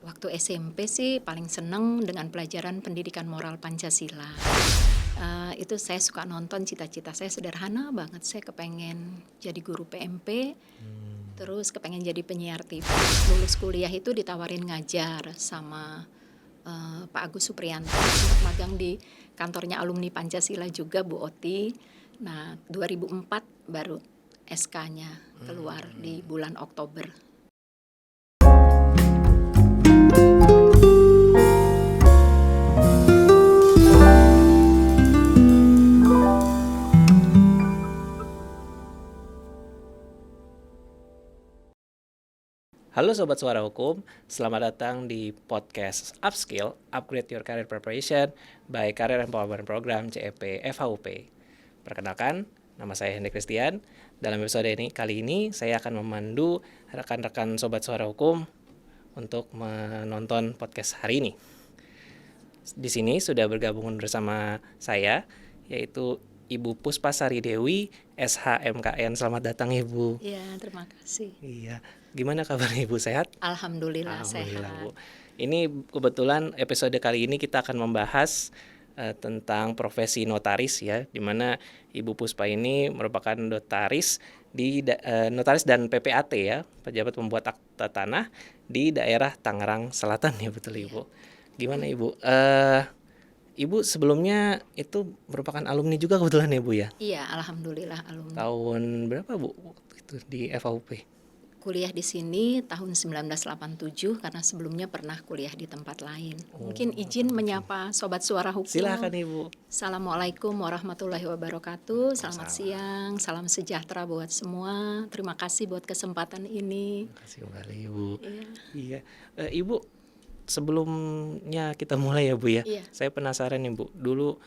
Waktu SMP sih paling seneng dengan pelajaran pendidikan moral Pancasila. Itu saya suka nonton, cita-cita saya sederhana banget, saya kepengen jadi guru PMP, terus kepengen jadi penyiar TV. Lulus kuliah itu ditawarin ngajar sama Pak Agus Supriyanto untuk magang di kantornya alumni Pancasila juga, Bu Oti. Nah, 2004 baru SK-nya keluar di bulan Oktober. Halo Sobat Suara Hukum, selamat datang di podcast Upskill, Upgrade Your Career Preparation by Career Empowerment Program CEP FHUP. Perkenalkan, nama saya Hendrik Christian. Dalam episode ini, kali ini saya akan memandu rekan-rekan Sobat Suara Hukum untuk menonton podcast hari ini. Di sini sudah bergabung bersama saya, yaitu Ibu Puspasari Dewi, SHMKN. Selamat datang Ibu. Iya, terima kasih. Iya. Gimana kabar Ibu, sehat? Alhamdulillah sehat. Bu. Ini kebetulan episode kali ini kita akan membahas tentang profesi notaris ya, di mana Ibu Puspa ini merupakan notaris di notaris dan PPAT ya, pejabat pembuat akta tanah di daerah Tangerang Selatan ya, betul Ibu. Gimana Ibu? Ibu sebelumnya itu merupakan alumni juga kebetulan ya Bu ya? Iya, alhamdulillah alumni. Tahun berapa Bu waktu itu di FHUP? Kuliah di sini tahun 1987 karena sebelumnya pernah kuliah di tempat lain. Mungkin izin menyapa Sobat Suara Hukum. Silakan Ibu. Assalamualaikum warahmatullahi wabarakatuh. Selamat siang, salam sejahtera buat semua. Terima kasih buat kesempatan ini. Terima kasih kembali Ibu. Iya. Ibu, sebelumnya kita mulai ya Bu ya. Iya. Saya penasaran nih Bu. Dulu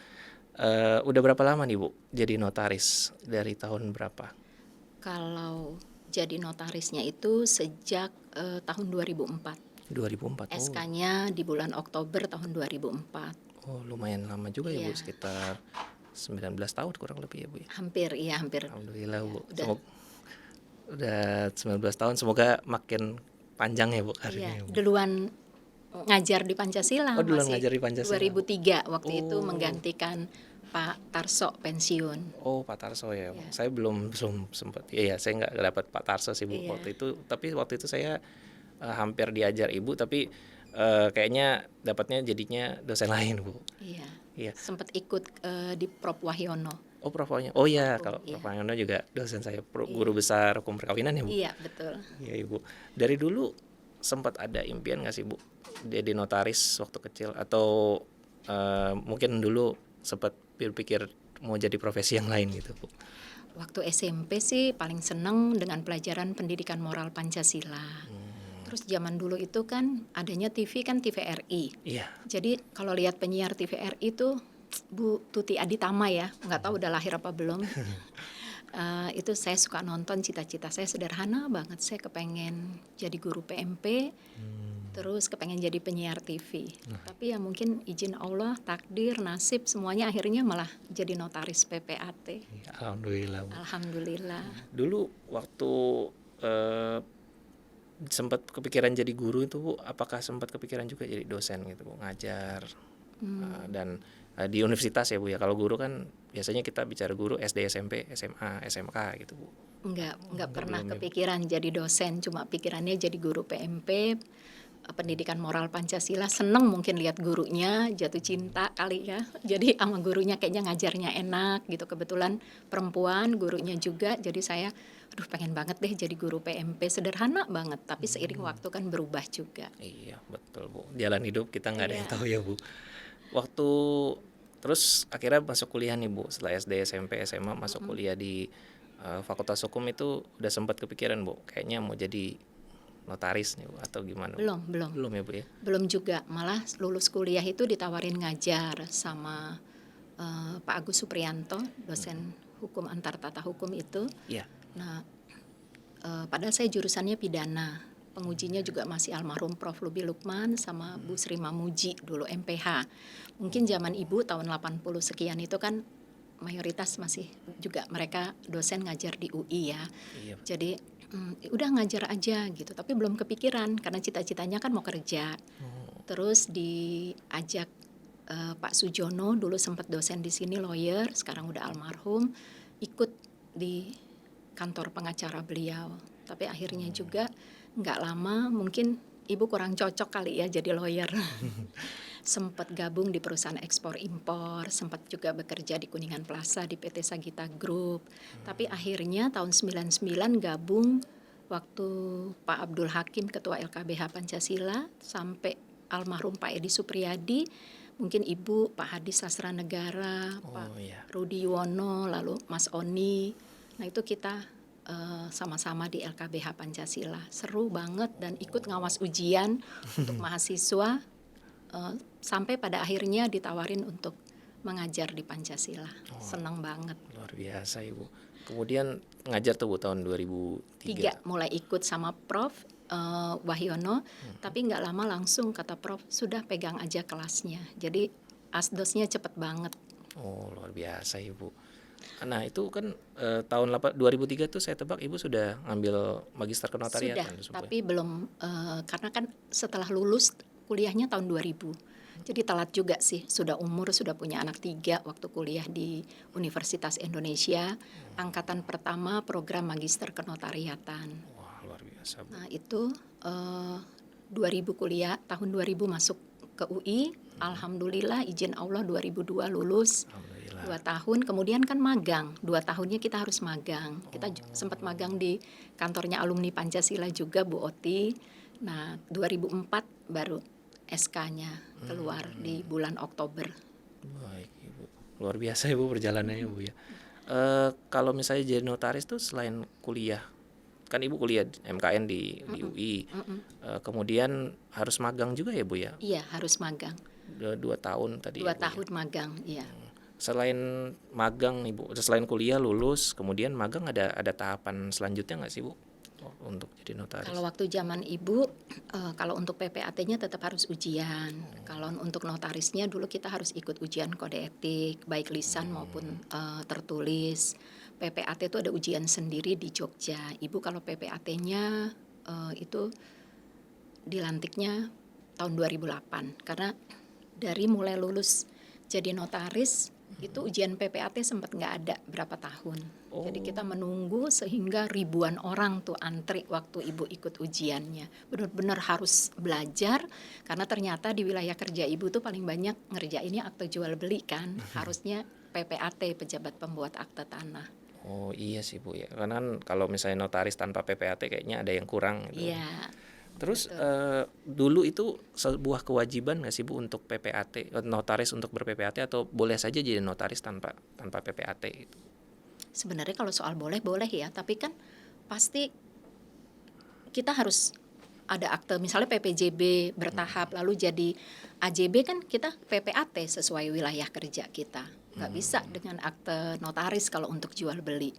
udah berapa lama nih Bu jadi notaris? Dari tahun berapa? Kalau jadi notarisnya itu sejak tahun 2004. 2004. SK-nya di bulan Oktober tahun 2004. Oh, lumayan lama juga ya Bu, Iya. sekitar 19 tahun kurang lebih ya Bu ya. Hampir. Alhamdulillah Bu. Udah. Udah 19 tahun, semoga makin panjang ya Bu Iya, karirnya ya, Bu. duluan ngajar di Pancasila. Oh, duluan masih ngajar di Pancasila. 2003 waktu itu Oh. menggantikan Pak Tarso pensiun. Oh, Pak Tarso ya. Iya. Saya belum sempat. Iya, saya nggak dapat Pak Tarso sih Bu Iya. waktu itu. Tapi waktu itu saya hampir diajar Ibu, tapi kayaknya dapatnya jadinya dosen lain Bu. Iya. Iya. Sempat ikut di Prof Wahyono. Oh, Prof Wahyono. Oh iya, Hukum, kalau iya. Prof Wahyono juga dosen saya, guru besar hukum perkawinan ya Bu. Iya, betul. Iya Ibu. Dari dulu sempat ada impian nggak sih Bu jadi notaris waktu kecil, atau mungkin dulu sempat berpikir mau jadi profesi yang lain gitu Bu? Waktu SMP sih paling seneng dengan pelajaran pendidikan moral Pancasila. Terus zaman dulu itu kan adanya TV kan TVRI. Iya. Jadi kalau lihat penyiar TVRI itu Bu Tuti Aditama ya, nggak tahu udah lahir apa belum. Itu saya suka nonton, cita-cita saya sederhana banget, saya kepengen jadi guru PMP, terus kepengen jadi penyiar TV. Tapi ya mungkin izin Allah, takdir, nasib semuanya akhirnya malah jadi notaris PPAT. Iya, alhamdulillah Bu. Alhamdulillah. Dulu waktu sempat kepikiran jadi guru itu Bu, apakah sempat kepikiran juga jadi dosen gitu Bu, ngajar dan di universitas ya Bu ya. Kalau guru kan biasanya kita bicara guru SD, SMP, SMA, SMK gitu Bu. Enggak pernah belum ya, Bu. kepikiran jadi dosen, cuma pikirannya jadi guru PMP, pendidikan moral Pancasila. Seneng mungkin lihat gurunya, jatuh cinta kali ya. Jadi sama gurunya kayaknya ngajarnya enak gitu. Kebetulan perempuan, gurunya juga. Jadi saya pengen banget deh jadi guru PMP. Sederhana banget, tapi seiring waktu kan berubah juga. Iya betul Bu, jalan hidup kita nggak ada yang Iya. tahu ya Bu. Waktu terus akhirnya masuk kuliah nih Bu, setelah SD, SMP, SMA masuk kuliah di Fakultas Hukum, itu udah sempat kepikiran Bu, kayaknya mau jadi notaris nih Bu, atau gimana? Belum. Belum ya Bu ya? Belum juga, malah lulus kuliah itu ditawarin ngajar sama Pak Agus Supriyanto, dosen hukum antar tata hukum itu. Iya. Nah, padahal saya jurusannya pidana, pengujinya juga masih almarhum Prof. Lubi Lukman sama Bu Sri Mamuji dulu MPH. Mungkin zaman Ibu tahun 80 sekian itu kan mayoritas masih juga mereka dosen ngajar di UI ya. Iya. Jadi Udah ngajar aja gitu, tapi belum kepikiran karena cita-citanya kan mau kerja. Terus diajak Pak Sujono, dulu sempat dosen di sini, lawyer, sekarang udah almarhum, ikut di kantor pengacara beliau. Tapi akhirnya juga nggak lama, mungkin ibu kurang cocok kali ya jadi lawyer. Sempat gabung di perusahaan ekspor impor, sempat juga bekerja di Kuningan Plaza di PT Sagita Group. Tapi akhirnya tahun 99 gabung waktu Pak Abdul Hakim ketua LKBH Pancasila sampai almarhum Pak Edi Supriyadi, mungkin Ibu Pak Hadi Sastra Negara, Pak iya. Rudi Yuwono, lalu Mas Oni. Nah itu kita sama-sama di LKBH Pancasila. Seru banget dan ikut ngawas ujian untuk mahasiswa sampai pada akhirnya ditawarin untuk mengajar di Pancasila. Senang banget. Luar biasa Ibu. Kemudian ngajar tuh Bu tahun 2003. 3 mulai ikut sama Prof Wahyono, tapi nggak lama langsung kata Prof sudah pegang aja kelasnya. Jadi asdosnya cepet banget. Oh luar biasa Ibu. Nah itu kan tahun 2003 tuh saya tebak Ibu sudah ngambil magister Sudah, kenotariatan tuh, Bu, ya? tapi belum karena kan setelah lulus kuliahnya tahun 2000. Jadi telat juga sih, sudah punya anak 3 waktu kuliah di Universitas Indonesia, angkatan pertama program magister kenotariatan. Wah luar biasa Bu. Nah itu 2000 kuliah, tahun 2000 masuk ke UI, alhamdulillah izin Allah 2002 lulus. Alhamdulillah. 2 tahun, kemudian kan magang, 2 tahunnya kita harus magang. Kita sempat magang di kantornya alumni Pancasila juga, Bu Oti. Nah 2004 baru SK-nya keluar di bulan Oktober. Baik Ibu. Luar biasa Ibu perjalanannya Bu ya. Kalau misalnya jadi notaris tuh selain kuliah, kan Ibu kuliah MKN di UI, kemudian harus magang juga ya Bu ya? Iya harus magang, 2 tahun tadi 2 ya, Bu, ya? tahun magang, iya. Selain magang Ibu, selain kuliah lulus, kemudian magang ada tahapan selanjutnya nggak sih Bu untuk jadi notaris? Kalau waktu zaman Ibu, kalau untuk PPAT-nya tetap harus ujian. Kalau untuk notarisnya dulu kita harus ikut ujian kode etik, baik lisan maupun tertulis. PPAT itu ada ujian sendiri di Jogja. Ibu kalau PPAT-nya itu dilantiknya tahun 2008. Karena dari mulai lulus jadi notaris, itu ujian PPAT sempat nggak ada berapa tahun. Jadi kita menunggu sehingga ribuan orang tuh antri waktu Ibu ikut ujiannya. Benar-benar harus belajar karena ternyata di wilayah kerja Ibu tuh paling banyak ngerjainnya akte jual beli kan. Harusnya PPAT, pejabat pembuat akte tanah. Oh iya sih Bu ya, karena kan kalau misalnya notaris tanpa PPAT kayaknya ada yang kurang gitu. Iya. Terus dulu itu sebuah kewajiban nggak sih Bu untuk PPAT, notaris untuk ber-PPAT, atau boleh saja jadi notaris tanpa PPAT gitu? Sebenarnya kalau soal boleh ya, tapi kan pasti kita harus ada akte, misalnya PPJB bertahap, lalu jadi AJB kan kita PPAT sesuai wilayah kerja kita. Nggak bisa dengan akte notaris kalau untuk jual beli.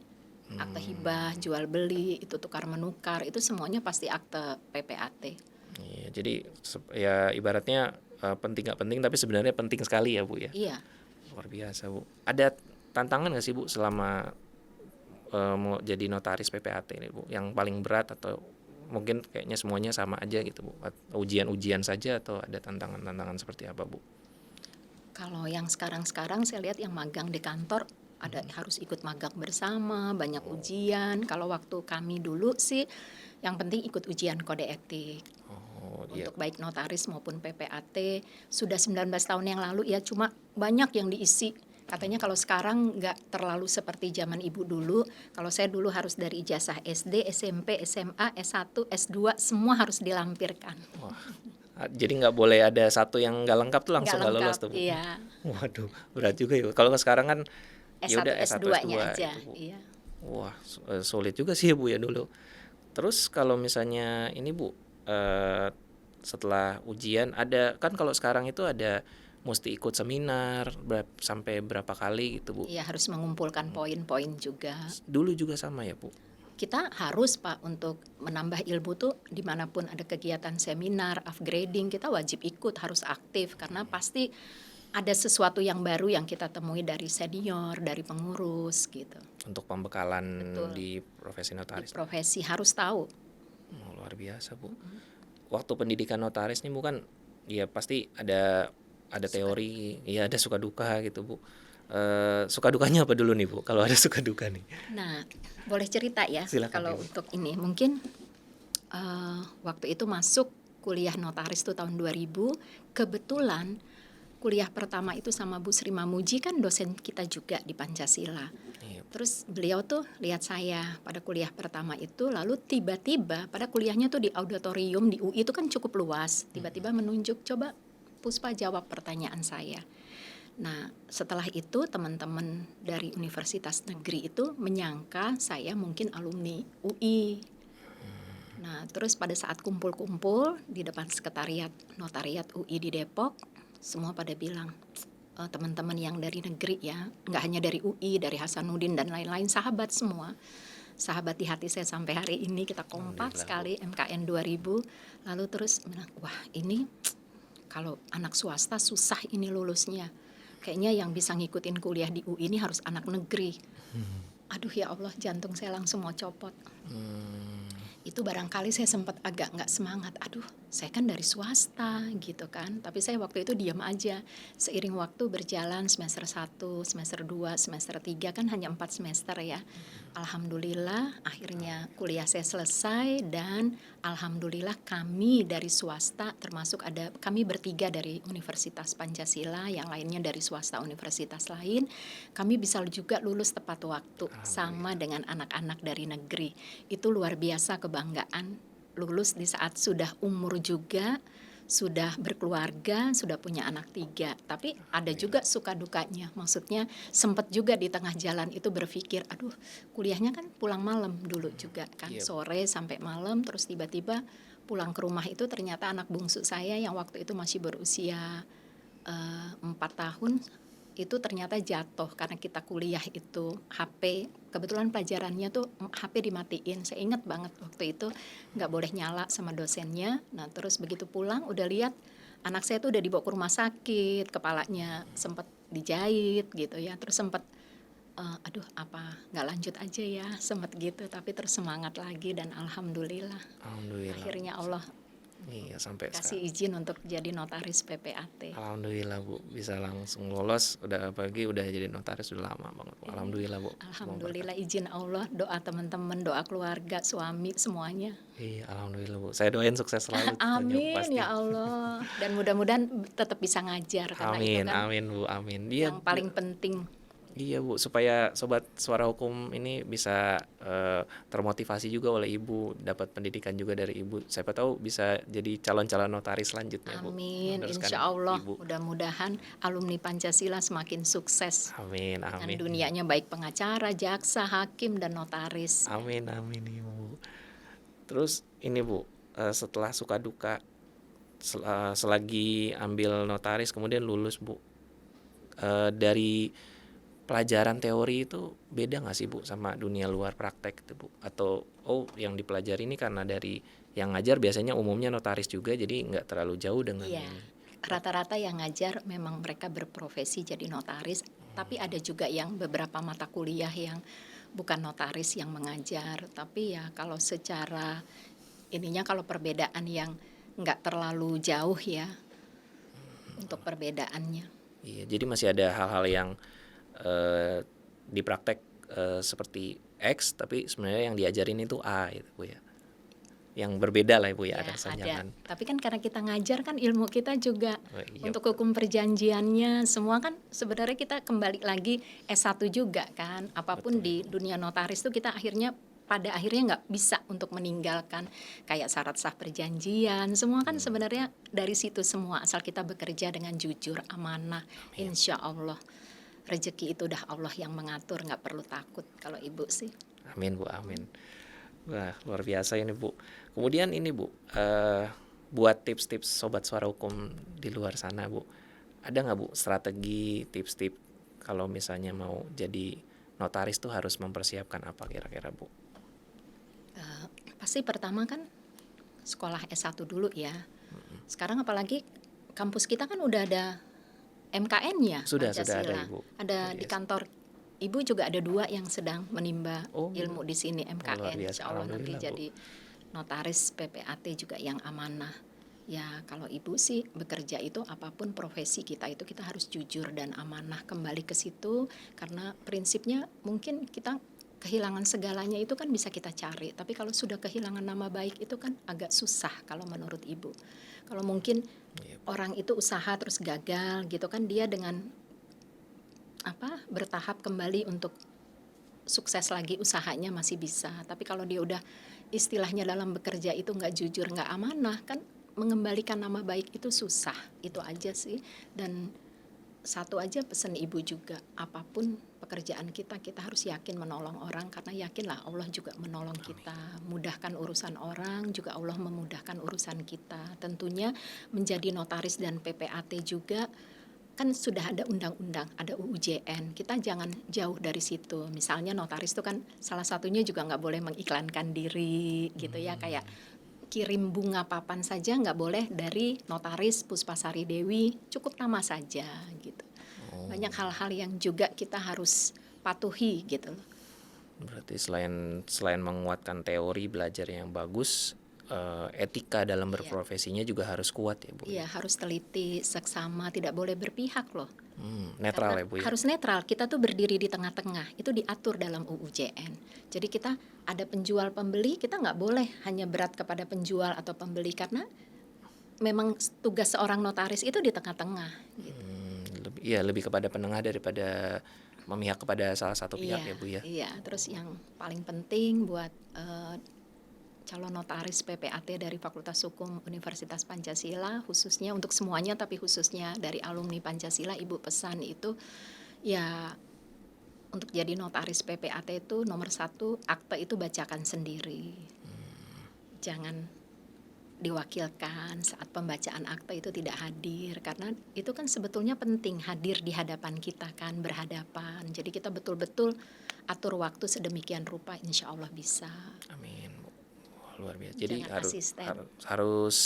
Akte hibah, jual beli, itu tukar menukar, itu semuanya pasti akte PPAT. Iya, jadi ya ibaratnya penting nggak penting, tapi sebenarnya penting sekali ya Bu ya. Iya. Luar biasa Bu. Ada tantangan nggak sih Bu selama mau jadi notaris PPAT ini Bu? Yang paling berat, atau mungkin kayaknya semuanya sama aja gitu Bu? Ujian-ujian saja atau ada tantangan-tantangan seperti apa Bu? Kalau yang sekarang saya lihat yang magang di kantor ada harus ikut magang bersama, banyak ujian. Kalau waktu kami dulu sih yang penting ikut ujian kode etik. Iya. Untuk baik notaris maupun PPAT sudah 19 tahun yang lalu ya, cuma banyak yang diisi. Katanya kalau sekarang nggak terlalu seperti zaman Ibu dulu. Kalau saya dulu harus dari ijazah SD, SMP, SMA, S1, S2 semua harus dilampirkan. Wah, jadi nggak boleh ada satu yang nggak lengkap tuh langsung nggak lolos tuh Bu? Iya. Waduh, berat juga ya. Kalau sekarang kan ya S1, udah S1, S2-nya S2 aja. gitu, Bu. Iya. Wah, sulit juga sih ya Bu ya dulu. Terus kalau misalnya ini Bu, setelah ujian ada kan, kalau sekarang itu ada mesti ikut seminar sampai berapa kali gitu Bu? Iya, harus mengumpulkan poin-poin juga. Dulu juga sama ya Bu? Kita harus Pak untuk menambah ilmu tuh dimanapun ada kegiatan seminar, upgrading, kita wajib ikut, harus aktif karena pasti ada sesuatu yang baru yang kita temui dari senior, dari pengurus gitu. untuk pembekalan Betul. di profesi Di notaris. profesi harus tahu. Luar biasa, Bu. Waktu pendidikan notaris nih bukan ya pasti ada teori, ya ada suka duka gitu, Bu. Suka dukanya apa dulu nih, Bu? Kalau ada suka duka nih. Nah, boleh cerita ya. Silakan, Kalau Ibu. untuk ini mungkin waktu itu masuk kuliah notaris tuh tahun 2000, kebetulan kuliah pertama itu sama Bu Sri Mamuji, kan dosen kita juga di Pancasila. Iya. Terus beliau tuh lihat saya pada kuliah pertama itu, lalu tiba-tiba pada kuliahnya tuh di auditorium di UI itu kan cukup luas, tiba-tiba menunjuk, coba Puspa jawab pertanyaan saya. Nah, setelah itu teman-teman dari universitas negeri itu menyangka saya mungkin alumni UI. Nah, terus pada saat kumpul-kumpul di depan sekretariat notariat UI di Depok, semua pada bilang, teman-teman yang dari negeri ya, nggak hanya dari UI, dari Hasanuddin dan lain-lain, sahabat semua. Sahabat di hati saya sampai hari ini, kita kompak sekali MKN 2000. Lalu terus bilang, wah ini kalau anak swasta susah ini lulusnya. Kayaknya yang bisa ngikutin kuliah di UI ini harus anak negeri. Aduh ya Allah, jantung saya langsung mau copot. Itu barangkali saya sempat agak nggak semangat. Aduh, saya kan dari swasta gitu kan. Tapi saya waktu itu diam aja. Seiring waktu berjalan semester 1, semester 2, semester 3 kan hanya 4 semester ya. Alhamdulillah akhirnya kuliah saya selesai dan alhamdulillah kami dari swasta, termasuk ada kami bertiga dari Universitas Pancasila, yang lainnya dari swasta universitas lain, kami bisa juga lulus tepat waktu sama dengan anak-anak dari negeri. Itu luar biasa kebanggaan, lulus di saat sudah umur juga, sudah berkeluarga, sudah punya anak 3. Tapi ada juga suka dukanya, maksudnya sempat juga di tengah jalan itu berpikir, aduh kuliahnya kan pulang malam dulu juga kan, sore sampai malam, terus tiba-tiba pulang ke rumah itu ternyata anak bungsu saya yang waktu itu masih berusia 4 tahun itu ternyata jatuh karena kita kuliah itu HP, kebetulan pelajarannya tuh HP dimatiin. Saya ingat banget waktu itu nggak boleh nyala sama dosennya. Nah terus begitu pulang udah lihat anak saya tuh udah dibawa ke rumah sakit, kepalanya sempat dijahit gitu ya, terus sempat aduh apa nggak lanjut aja ya, sempat gitu, tapi terus semangat lagi dan alhamdulillah akhirnya Allah Iya, sampai kasih izin untuk jadi notaris PPAT. Alhamdulillah, Bu, bisa langsung lolos, udah apalagi udah jadi notaris udah lama banget, Bu. Alhamdulillah, Bu. Alhamdulillah izin Allah, doa teman-teman, doa keluarga, suami, semuanya. Iya, alhamdulillah, Bu. Saya doain sukses selalu tentunya, Amin pasti. ya Allah. Dan mudah-mudahan tetap bisa ngajar karena itu Amin, kan amin, Bu, amin. yang paling penting. Iya, Bu, supaya sobat suara hukum ini bisa termotivasi juga oleh Ibu, dapat pendidikan juga dari Ibu. Siapa tahu bisa jadi calon-calon notaris selanjutnya, Bu. Amin, Meneruskan insya Allah. Ibu. Mudah-mudahan alumni Pancasila semakin sukses. Amin, Dan amin. dunianya baik pengacara, jaksa, hakim, dan notaris. Amin, amin, Ibu. Terus ini, Bu, setelah suka duka, selagi ambil notaris kemudian lulus, Bu, dari pelajaran teori itu beda nggak sih, Bu, sama dunia luar praktek itu, Bu? Atau yang dipelajari ini karena dari yang ngajar biasanya umumnya notaris juga, jadi nggak terlalu jauh dengan Iya, ini. rata-rata yang ngajar memang mereka berprofesi jadi notaris, tapi ada juga yang beberapa mata kuliah yang bukan notaris yang mengajar. Tapi ya kalau secara ininya, kalau perbedaan yang nggak terlalu jauh ya untuk perbedaannya. Iya, jadi masih ada hal-hal yang di praktek seperti X, tapi sebenarnya yang diajarin itu A gitu, Bu ya. Yang berbeda lah, Ibu ya, ada kesenjangan. Tapi kan karena kita ngajar kan ilmu kita juga Iya. untuk hukum perjanjiannya semua kan sebenarnya kita kembali lagi S1 juga kan. Apapun di dunia notaris tuh kita akhirnya pada akhirnya nggak bisa untuk meninggalkan kayak syarat sah perjanjian. Semua kan sebenarnya dari situ semua, asal kita bekerja dengan jujur, amanah, insya Allah. Rezeki itu udah Allah yang mengatur, nggak perlu takut kalau Ibu sih. Amin, Bu, amin. Wah, luar biasa ini, Bu. Kemudian ini, Bu, buat tips-tips sobat suara hukum di luar sana, Bu, ada nggak, Bu, strategi, tips-tips kalau misalnya mau jadi notaris tuh harus mempersiapkan apa kira-kira, Bu? Pasti pertama kan sekolah S1 dulu ya. Sekarang apalagi kampus kita kan udah ada MKN-nya, Sudah Pancasila. ada, Ibu. Ada di kantor Ibu juga ada 2 yang sedang menimba Oh, ilmu di sini luar MKN. biasa. Insya Allah nanti Alhamdulillah, Bu. jadi notaris PPAT juga yang amanah. Ya kalau ibu sih bekerja itu apapun profesi kita itu kita harus jujur dan amanah kembali ke situ, karena prinsipnya mungkin kita kehilangan segalanya itu kan bisa kita cari, tapi kalau sudah kehilangan nama baik itu kan agak susah kalau menurut ibu. Kalau mungkin Iya. orang itu usaha terus gagal gitu kan, dia dengan bertahap kembali untuk sukses lagi usahanya masih bisa. Tapi kalau dia udah istilahnya dalam bekerja itu nggak jujur, nggak amanah, kan mengembalikan nama baik itu susah. Itu aja sih. Dan satu aja pesan ibu juga, apapun pekerjaan kita, kita harus yakin menolong orang, karena yakinlah Allah juga menolong kita. Mudahkan urusan orang, juga Allah memudahkan urusan kita. Tentunya menjadi notaris dan PPAT juga kan sudah ada undang-undang, ada UU JN. Kita jangan jauh dari situ. Misalnya notaris itu kan salah satunya juga nggak boleh mengiklankan diri gitu ya, kayak kirim bunga papan saja nggak boleh dari notaris Puspasari Dewi, cukup nama saja gitu. Banyak hal-hal yang juga kita harus patuhi gitu. Berarti selain menguatkan teori belajar yang bagus, etika dalam berprofesinya juga harus kuat ya, Bu. Iya, harus teliti, seksama, tidak boleh berpihak loh. Netral Karena ya, Bu ya. harus netral, kita tuh berdiri di tengah-tengah, itu diatur dalam UU JN. Jadi kita ada penjual pembeli, kita nggak boleh hanya berat kepada penjual atau pembeli, karena memang tugas seorang notaris itu di tengah-tengah. Gitu. Lebih kepada penengah daripada memihak kepada salah satu pihak ya, Bu ya. Iya, terus yang paling penting buat calon notaris PPAT dari Fakultas Hukum Universitas Pancasila, khususnya untuk semuanya tapi khususnya dari alumni Pancasila, Ibu pesan itu ya, untuk jadi notaris PPAT itu nomor 1, akte itu bacakan sendiri. Jangan diwakilkan saat pembacaan akte itu tidak hadir, karena itu kan sebetulnya penting hadir di hadapan kita kan, berhadapan. Jadi kita betul-betul atur waktu sedemikian rupa, insya Allah bisa. Amin. Luar biasa. Jadi Jangan asisten. harus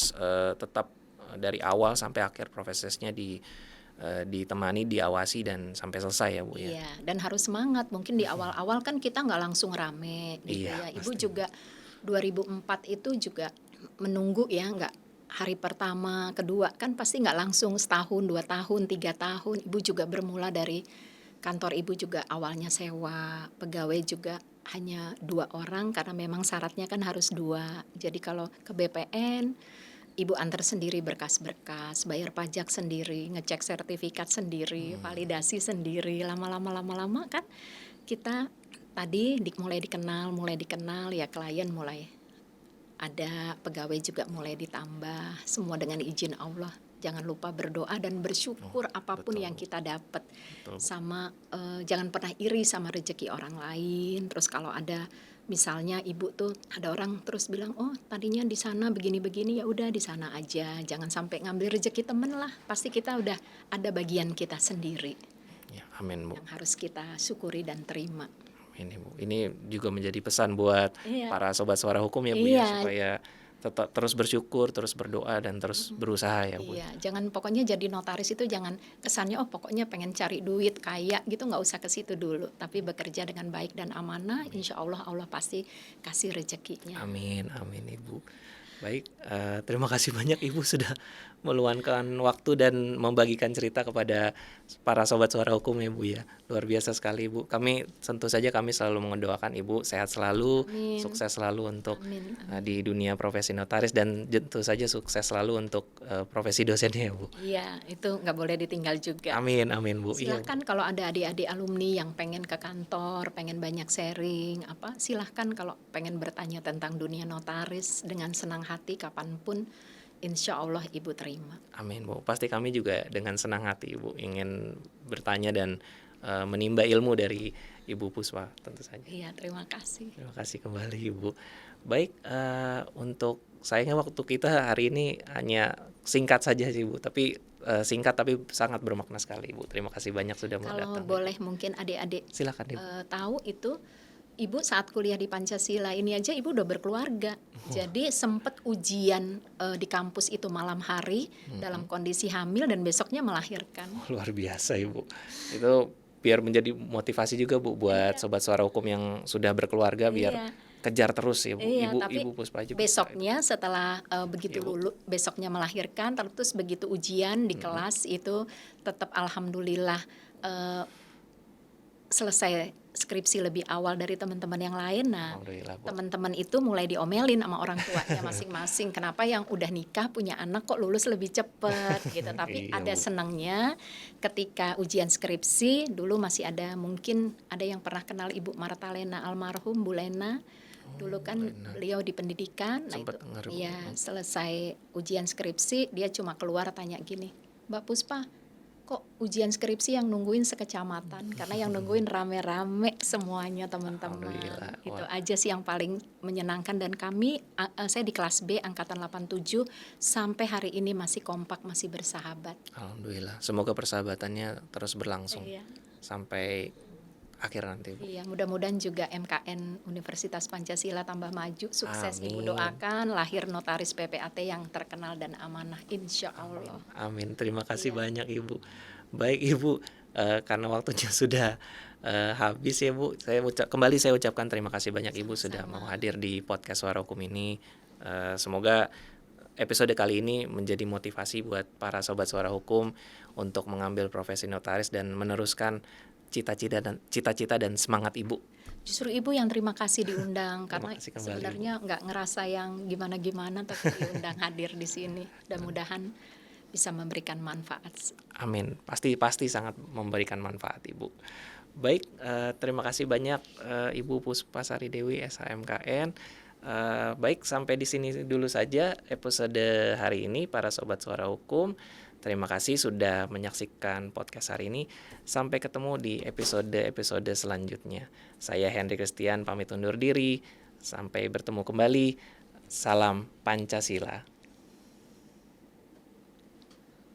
tetap dari awal sampai akhir prosesnya ditemani, diawasi dan sampai selesai ya, Bu ya. Iya, dan harus semangat. Mungkin di awal-awal kan kita nggak langsung rame gitu Iya, ya. Ibu pasti. juga 2004 itu juga menunggu ya, nggak hari pertama, kedua kan pasti nggak langsung setahun, 2 tahun, 3 tahun. Ibu juga bermula dari kantor ibu juga awalnya sewa, pegawai juga hanya 2 orang karena memang syaratnya kan harus 2. Jadi kalau ke BPN, ibu antar sendiri berkas-berkas, bayar pajak sendiri, ngecek sertifikat sendiri, validasi sendiri. Lama-lama kan kita tadi mulai dikenal ya, klien mulai ada, pegawai juga mulai ditambah, semua dengan izin Allah. Jangan lupa berdoa dan bersyukur apapun betul, yang Bu. kita dapat. Betul, Bu. Sama jangan pernah iri sama rezeki orang lain. Terus kalau ada misalnya ibu tuh ada orang terus bilang, oh tadinya di sana begini-begini, ya udah di sana aja. Jangan sampai ngambil rezeki temen lah. Pasti kita udah ada bagian kita sendiri Ya, amin, Bu. yang harus kita syukuri dan terima. Ini, Bu. Ini juga menjadi pesan buat Iya. para sobat suara hukum ya, Bu Iya. ya, supaya tetap terus bersyukur, terus berdoa dan terus berusaha ya, Bu. Iya, jangan pokoknya jadi notaris itu jangan kesannya oh pokoknya pengen cari duit kaya gitu, nggak usah ke situ dulu. Tapi bekerja dengan baik dan amanah, insya Allah Allah pasti kasih rezekinya. Amin, amin Ibu. Baik, terima kasih banyak Ibu sudah meluangkan waktu dan membagikan cerita kepada para sobat suara hukum ya, Bu ya. Luar biasa sekali, Bu. Tentu saja kami selalu mendoakan Ibu sehat selalu, Amin. sukses selalu untuk Amin. di dunia profesi notaris, dan tentu saja sukses selalu untuk profesi dosennya ya, Bu. Iya, itu nggak boleh ditinggal juga. Amin, amin Bu. Iya, Bu. Silahkan kalau ada adik-adik alumni yang pengen ke kantor, pengen banyak sharing, silahkan kalau pengen bertanya tentang dunia notaris dengan senang hati kapanpun, insya Allah Ibu terima. Amin, Bu. Pasti kami juga dengan senang hati Ibu ingin bertanya dan menimba ilmu dari Ibu Puspa tentu saja. Iya, terima kasih. Terima kasih kembali Ibu. Baik, untuk sayangnya waktu kita hari ini hanya singkat saja sih Bu, tapi singkat tapi sangat bermakna sekali Ibu. Terima kasih banyak sudah mau Kalau datang. boleh mungkin adik-adik Silakan Ibu. tahu itu, Ibu saat kuliah di Pancasila ini aja Ibu udah berkeluarga. Jadi sempat ujian di kampus itu malam hari dalam kondisi hamil dan besoknya melahirkan. Luar biasa Ibu. Itu biar menjadi motivasi juga Bu buat Iya. sobat suara hukum yang sudah berkeluarga biar Iya. kejar terus ya Bu. Iya, Ibu tapi Ibu Puspa juga. besoknya setelah begitu Iya, Bu. besoknya melahirkan, terus begitu ujian di Mm-mm. kelas itu tetap alhamdulillah eh, selesai skripsi lebih awal dari teman-teman yang lain. Nah, Alhamdulillah Bu. teman-teman itu mulai diomelin sama orang tuanya masing-masing. Kenapa yang udah nikah punya anak kok lulus lebih cepat gitu. Tapi Iya, ada Bu. senangnya ketika ujian skripsi dulu masih ada, mungkin ada yang pernah kenal Ibu Marta Lena almarhum Bu Lena. Dulu kan Lena. beliau di pendidikan. Nah Sempet itu dengar, Bu. ya selesai ujian skripsi dia cuma keluar tanya gini, Mbak Puspa, kok ujian skripsi yang nungguin sekecamatan? Karena yang nungguin rame-rame semuanya teman-teman. Alhamdulillah. Itu Wah. aja sih yang paling menyenangkan, dan kami saya di kelas B angkatan 87 sampai hari ini masih kompak, masih bersahabat. Alhamdulillah. Semoga persahabatannya terus berlangsung Iya. sampai akhir nanti Bu. Iya, mudah-mudahan juga MKN Universitas Pancasila tambah maju, sukses. Ibu Amin. doakan lahir notaris PPAT yang terkenal dan amanah, insya Allah. Amin. Terima kasih Iya. banyak Ibu. Baik Ibu, karena waktunya sudah habis ya Bu. Kembali saya ucapkan terima kasih banyak Ibu sudah Sama-sama. mau hadir di podcast Suara Hukum ini. Semoga episode kali ini menjadi motivasi buat para sobat Suara Hukum untuk mengambil profesi notaris dan meneruskan cita-cita dan semangat Ibu. Justru Ibu yang terima kasih diundang, Terima karena kasih kembali, sebenarnya nggak ngerasa yang gimana-gimana, tapi diundang hadir di sini. Mudah-mudahan bisa memberikan manfaat. Amin. Pasti sangat memberikan manfaat Ibu. Baik, terima kasih banyak Ibu Puspa Sari Dewi SHMKN. Baik, sampai di sini dulu saja episode hari ini para sobat Suara Hukum. Terima kasih sudah menyaksikan podcast hari ini. Sampai ketemu di episode selanjutnya. Saya Henry Christian pamit undur diri. Sampai bertemu kembali. Salam Pancasila.